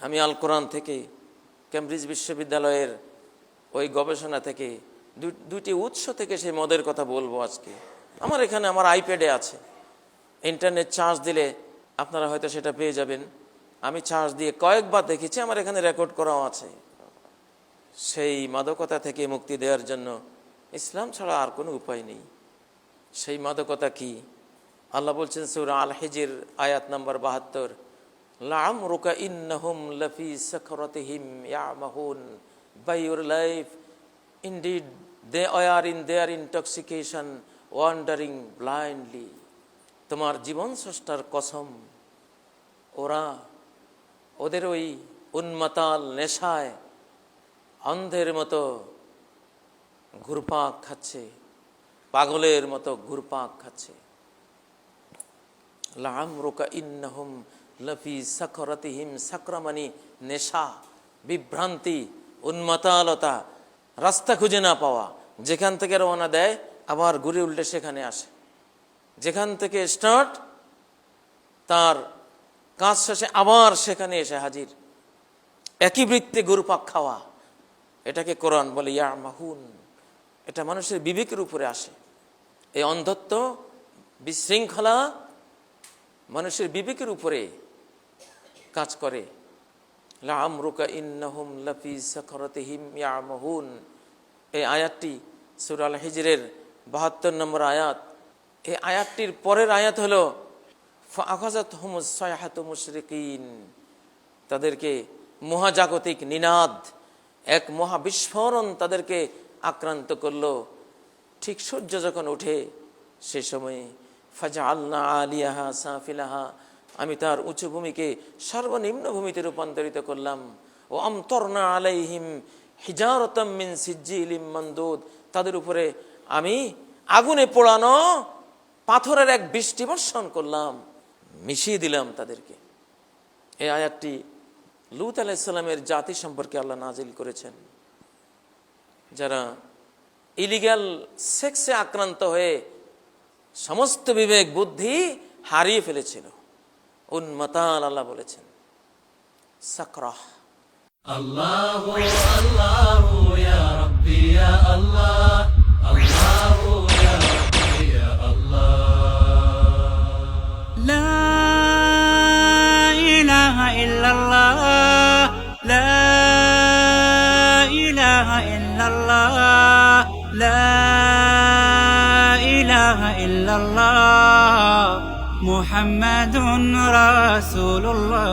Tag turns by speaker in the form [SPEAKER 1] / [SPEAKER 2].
[SPEAKER 1] আমি আল কোরআন থেকে, কেমব্রিজ বিশ্ববিদ্যালয়ের ওই গবেষণা থেকে, দুইটি উৎস থেকে সেই মদের কথা বলবো আজকে। আমার এখানে আমার আইপ্যাডে আছে, ইন্টারনেট চার্জ দিলে আপনারা হয়তো সেটা পেয়ে যাবেন। আমি চার্জ দিয়ে কয়েকবার দেখেছি, আমার এখানে রেকর্ড করাও আছে। সেই মাদকতা থেকে মুক্তি দেওয়ার জন্য ইসলাম ছাড়া আর কোনো উপায় নেই। সেই মাদকতা কি? আল্লাহ বলছেন সূরা আল হিজর আয়াত নাম্বার ৭২, লাআমরুকা ইন্নাহুম লাফি সাকরাতিহিম ইয়ামাহুন, by your life indeed they are in their intoxication wandering blindly. তোমার জীবন স্রষ্টার কসম, ওদের ওই উন্মাতাল নেশায় অন্ধের মতো ঘুরপাক খাচ্ছে, পাগলের মতো ঘুরপাক খাচ্ছে। লাআমরুকা ইন্নাহুম লাফি সাকরাতিহিম, সাকরা মানে নেশা, বিভ্রান্তি, উন্মাতালতা, রাস্তা খুঁজে না পাওয়া। যেখান থেকে রওনা দেয় আবার ঘুরে উল্টে সেখানে আসে, যেখান থেকে স্টার্ট তার কাজ শেষে আবার সেখানে এসে হাজির, একই বৃত্তে ঘুরপাক খাওয়া। এটাকে কোরআন বলে ইয়ামাহুন। এটা মানুষের বিবেকের উপরে আসে। এই অন্ধত্ব, বিশৃঙ্খলা মানুষের বিবেকের উপরে কাজ করে। লাআমরুকা ইন্নাহুম লাফি সাকরাতিহিম ইয়ামাহুন। এই আয়াতটি সূরা আল হিজরের ৭২ নম্বর আয়াত। এই আয়াতটির পরের আয়াত হলো ফাআখাযাতহুমুস সায়হাতু মুশরিকিন। তাদেরকে মহাজাগতিক নিনাদ, এক মহাবিস্ফোরণ তাদেরকে আক্রান্ত করলো। ঠিক সূর্য যখন ওঠে সে সময়ে ফাজআলনা আলিয়াহা সাফিলাহা, আমি তার উঁচু ভূমিকে সর্বনিম্ন ভূমিতে রূপান্তরিত করলাম। ও আমতরনা আলাইহিম হিজারাতাম মিন সিজ্জিলিম মানদুদ, তাদের উপরে আমি আগুনে পোড়ানো পাথরের এক বৃষ্টি বর্ষণ করলাম, মিশিয়ে দিলাম তাদেরকে। এই আয়াতটি লূত আলাইহিস সালামের জাতি সম্পর্কে আল্লাহ নাজিল করেছেন, যারা ইলিগ্যাল সেক্সে আক্রান্ত হয়ে সমস্ত বিবেক বুদ্ধি হারিয়ে ফেলেছিল। উন্মাতাল আল্লাহ বলেছেন সাকরাহ।
[SPEAKER 2] আল্লাহু আল্লাহু ইয়া রাব্বি ইয়া আল্লাহ, আল্লাহু ইয়া রাব্বি ইয়া আল্লাহ।
[SPEAKER 3] লা ইলাহা ইল্লাল্লাহ, লা ইলাহা ইল্লাল্লাহ, লা ইলাহা ইল্লাল্লাহ, মুহাম্মাদুন রাসূলুল্লাহ।